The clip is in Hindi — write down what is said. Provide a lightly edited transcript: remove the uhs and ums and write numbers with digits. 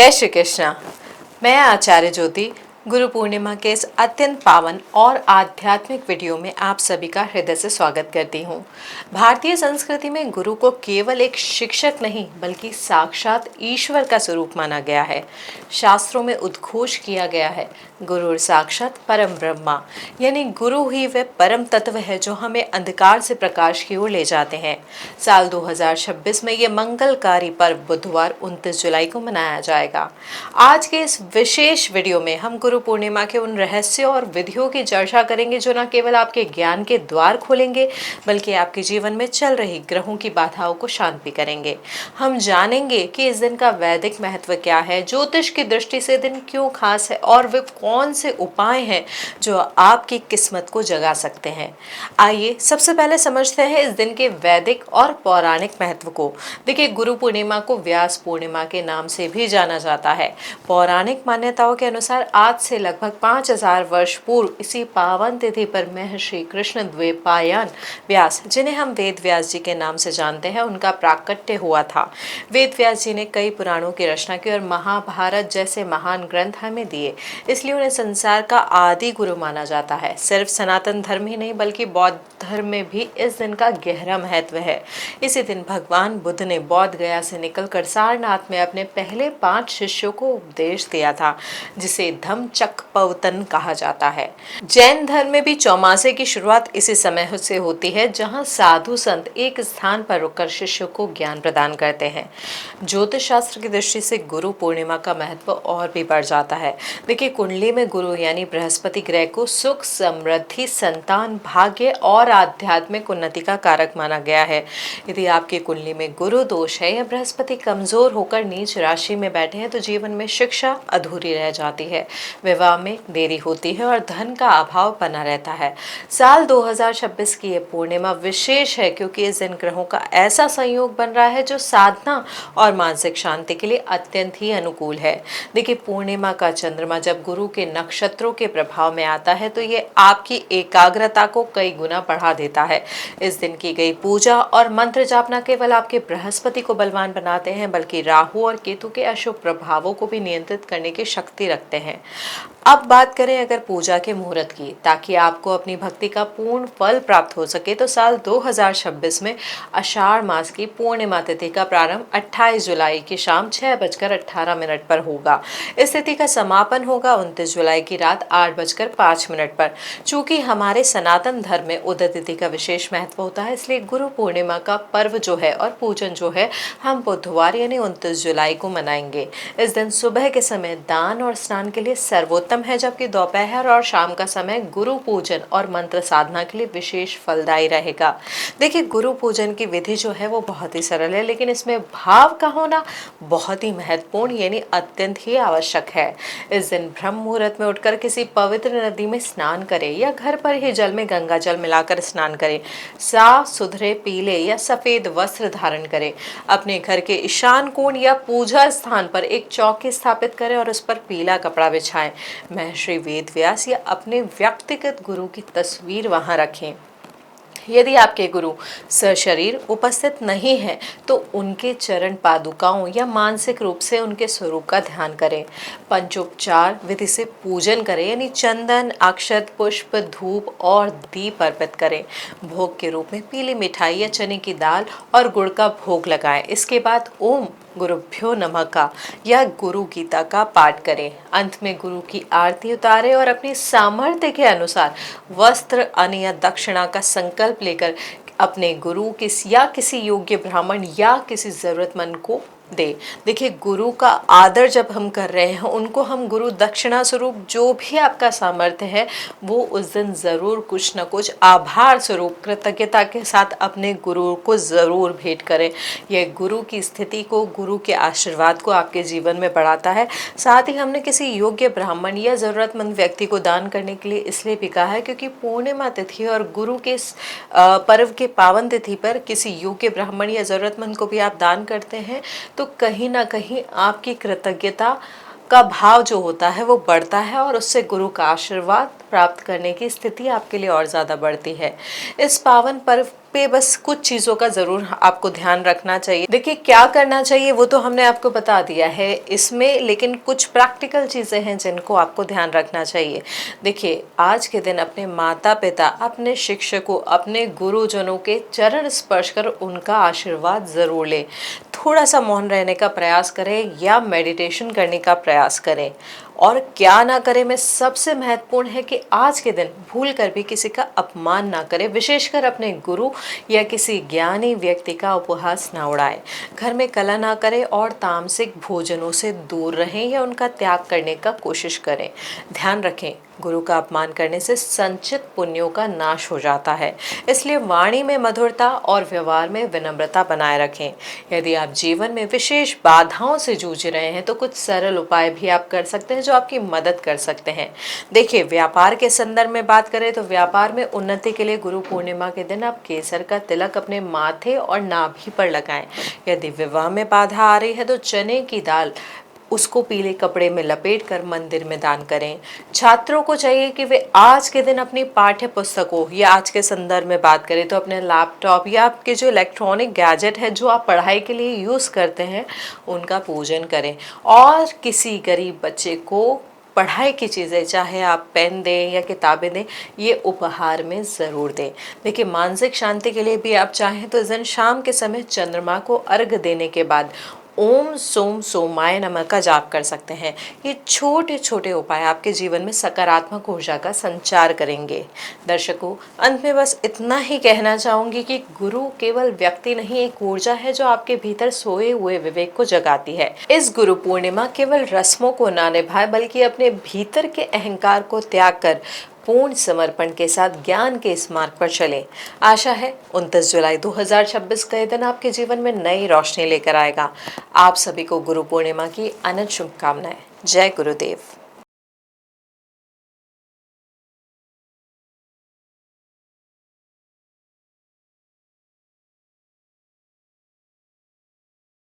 जय श्री कृष्णा। मैं आचार्य ज्योति गुरु पूर्णिमा के इस अत्यंत पावन और आध्यात्मिक वीडियो में आप सभी का हृदय से स्वागत करती हूँ। भारतीय संस्कृति में गुरु को केवल एक शिक्षक नहीं बल्कि साक्षात ईश्वर का स्वरूप माना गया है। शास्त्रों में उद्घोष किया गया है, गुरु साक्षात परम ब्रह्मा, यानी गुरु ही वह परम तत्व है जो हमें अंधकार से प्रकाश की ओर ले जाते हैं। साल 2026 में ये मंगलकारी पर्व बुधवार 29 जुलाई को मनाया जाएगा। आज के इस विशेष वीडियो में हम गुरु पूर्णिमा के उन रहस्यों और विधियों की चर्चा करेंगे जो न केवल आपके ज्ञान के द्वार खोलेंगे बल्कि आपके जीवन में चल रही ग्रहों की बाधाओं को शांत भी करेंगे। हम जानेंगे कि इस दिन का वैदिक महत्व क्या है, ज्योतिष की दृष्टि से दिन क्यों खास है और वे कौन से उपाय हैं जो आपकी किस्मत को जगा सकते हैं। आइए सबसे पहले समझते हैं इस दिन के वैदिक और पौराणिक महत्व को। देखिए, गुरु पूर्णिमा को व्यास पूर्णिमा के नाम से भी जाना जाता है। पौराणिक मान्यताओं के अनुसार आज से लगभग 5000 वर्ष पूर्व इसी पावन तिथि पर महर्षि कृष्ण द्वैपायन व्यास, जिन्हें हम वेद व्यास जी के नाम से जानते हैं, उनका प्राकट्य हुआ था। वेद व्यास जी ने कई पुराणों की रचना की और महाभारत जैसे महान ग्रंथ हमें दिए, इसलिए उन्हें संसार का आदि गुरु माना जाता है। सिर्फ सनातन धर्म ही नहीं बल्कि बौद्ध धर्म में भी इस दिन का गहरा महत्व है। इसी दिन भगवान बुद्ध ने बौद्ध गया से निकलकर सारनाथ में अपने पहले 5 शिष्यों को उपदेश दिया था, जिसे धम्मचक्कपवतन कहा जाता है। जैन धर्म में भी चौमासे की शुरुआत इसी समय से होती है, जहां साधु संत एक स्थान पर रुककर शिष्यों को ज्ञान प्रदान करते हैं। ज्योतिष शास्त्र की दृष्टि से गुरु पूर्णिमा का महत्व और भी बढ़ जाता है। देखिए, कुंडली में गुरु यानी बृहस्पति ग्रह को सुख, समृद्धि, संतान, भाग्य और आध्यात्मिक उन्नति का कारक माना गया है। यदि आपकी कुंडली में गुरु दोष है या बृहस्पति कमजोर होकर नीच राशि में बैठे हैं तो जीवन में शिक्षा अधूरी रह जाती है, विवाह में देरी होती है और धन का अभाव बना रहता है। साल 2026 की यह पूर्णिमा विशेष है क्योंकि इस दिन ग्रहों का ऐसा संयोग बन रहा है जो साधना और मानसिक शांति के लिए अत्यंत ही अनुकूल है। देखिए, पूर्णिमा का चंद्रमा जब गुरु के नक्षत्रों के प्रभाव में आता है तो ये आपकी एकाग्रता को कई गुना बढ़ा देता है। इस दिन की गई पूजा और मंत्र जाप न केवल आपके बृहस्पति को बलवान बनाते हैं बल्कि राहु और केतु के अशुभ प्रभावों को भी नियंत्रित करने की शक्ति रखते हैं। अब बात करें अगर पूजा के मुहूर्त की, ताकि आपको अपनी भक्ति का पूर्ण फल प्राप्त हो सके, तो साल 2026 में आषाढ़ मास की पूर्णिमा तिथि का प्रारंभ 28 जुलाई की शाम 6:18 पर होगा। इस तिथि का समापन होगा 29 जुलाई की रात 8:05 पर। चूंकि हमारे सनातन धर्म में उदय तिथि का विशेष महत्व होता है, इसलिए गुरु पूर्णिमा का पर्व जो है और पूजन जो है हम बुधवार यानी 29 जुलाई को मनाएंगे। इस दिन सुबह के समय दान और स्नान के लिए सर्वोत्तम है, जबकि दोपहर और शाम का समय गुरु पूजन और मंत्र साधना के लिए विशेष फलदायी रहेगा। देखिए, गुरु पूजन की विधि जो है वो बहुत ही सरल है, लेकिन इसमें भाव का होना बहुत ही महत्वपूर्ण यानी अत्यंत ही आवश्यक है। इस दिन ब्रह्म मुहूर्त में उठकर किसी पवित्र नदी में स्नान करें या घर पर ही जल में गंगा जल मिलाकर स्नान करें। साफ सुथरे पीले या सफेद वस्त्र धारण करें। अपने घर के ईशान कोण या पूजा स्थान पर एक चौकी स्थापित करें और उस पर पीला कपड़ा बिछाएं। महर्षि वेद व्यास या अपने व्यक्तिगत गुरु की तस्वीर वहां रखें। यदि आपके गुरु सशरीर उपस्थित नहीं है तो उनके चरण पादुकाओं या मानसिक रूप से उनके स्वरूप का ध्यान करें। पंचोपचार विधि से पूजन करें, यानी चंदन, अक्षत, पुष्प, धूप और दीप अर्पित करें। भोग के रूप में पीली मिठाई या चने की दाल और गुड़ का भोग लगाएं। इसके बाद ओम गुरुभ्यो नमः का या गुरु गीता का पाठ करें। अंत में गुरु की आरती उतारें और अपनी सामर्थ्य के अनुसार वस्त्र, अन्न या दक्षिणा का संकल्प लेकर अपने गुरु किसी योग्य ब्राह्मण या किसी जरूरतमंद को दे। देखिए, गुरु का आदर जब हम कर रहे हैं, उनको हम गुरु दक्षिणा स्वरूप जो भी आपका सामर्थ्य है वो उस दिन जरूर कुछ न कुछ आभार स्वरूप कृतज्ञता के साथ अपने गुरु को जरूर भेंट करें। यह गुरु की स्थिति को, गुरु के आशीर्वाद को आपके जीवन में बढ़ाता है। साथ ही हमने किसी योग्य ब्राह्मण या जरूरतमंद व्यक्ति को दान करने के लिए इसलिए भी कहा है क्योंकि पूर्णिमा तिथि और गुरु के पर्व के पावन तिथि पर किसी योग्य ब्राह्मण या जरूरतमंद को भी आप दान करते हैं तो कहीं ना कहीं आपकी कृतज्ञता का भाव जो होता है वो बढ़ता है और उससे गुरु का आशीर्वाद प्राप्त करने की स्थिति आपके लिए और ज़्यादा बढ़ती है। इस पावन पर्व पे बस कुछ चीज़ों का ज़रूर आपको ध्यान रखना चाहिए। देखिए, क्या करना चाहिए वो तो हमने आपको बता दिया है इसमें, लेकिन कुछ प्रैक्टिकल चीज़ें हैं जिनको आपको ध्यान रखना चाहिए। देखिए, आज के दिन अपने माता पिता, अपने शिक्षकों, अपने गुरुजनों के चरण स्पर्श कर उनका आशीर्वाद ज़रूर लें। थोड़ा सा मौन रहने का प्रयास करें या मेडिटेशन करने का प्रयास करें। और क्या ना करें में सबसे महत्वपूर्ण है कि आज के दिन भूल कर भी किसी का अपमान ना करें, विशेषकर अपने गुरु या किसी ज्ञानी व्यक्ति का उपहास ना उड़ाएं। घर में कलह ना करें और तामसिक भोजनों से दूर रहें या उनका त्याग करने का कोशिश करें। ध्यान रखें, गुरु का अपमान करने से संचित पुण्यों का नाश हो जाता है, इसलिए वाणी में मधुरता और व्यवहार में विनम्रता बनाए रखें। यदि आप जीवन में विशेष बाधाओं से जूझ रहे हैं तो कुछ सरल उपाय भी आप कर सकते हैं जो आपकी मदद कर सकते हैं। देखिए, व्यापार के संदर्भ में बात करें तो व्यापार में उन्नति के लिए गुरु पूर्णिमा के दिन आप केसर का तिलक अपने माथे और नाभि पर लगाएं। यदि विवाह में बाधा आ रही है तो चने की दाल उसको पीले कपड़े में लपेट कर मंदिर में दान करें। छात्रों को चाहिए कि वे आज के दिन अपनी पाठ्य पुस्तकों या आज के संदर्भ में बात करें तो अपने लैपटॉप या आपके जो इलेक्ट्रॉनिक गैजेट है जो आप पढ़ाई के लिए यूज़ करते हैं उनका पूजन करें। और किसी गरीब बच्चे को पढ़ाई की चीज़ें, चाहे आप पेन दें या किताबें दें, ये उपहार में ज़रूर दें। देखिए, मानसिक शांति के लिए भी आप चाहें तो इस दिन शाम के समय चंद्रमा को अर्घ देने के बाद ओम सोम सोमाय नमः का जाप कर सकते हैं। ये छोटे छोटे उपाय आपके जीवन में सकारात्मक ऊर्जा का संचार करेंगे। दर्शकों, अंत में बस इतना ही कहना चाहूंगी कि गुरु केवल व्यक्ति नहीं, एक ऊर्जा है जो आपके भीतर सोए हुए विवेक को जगाती है। इस गुरु पूर्णिमा केवल रस्मों को ना निभाए बल्कि अपने भीतर के अहंकार को त्याग कर पूर्ण समर्पण के साथ ज्ञान के इस मार्ग पर चलें। आशा है 29 जुलाई 2026 का दिन आपके जीवन में नई रोशनी लेकर आएगा। आप सभी को गुरु पूर्णिमा की अनंत शुभकामनाएं। जय गुरुदेव।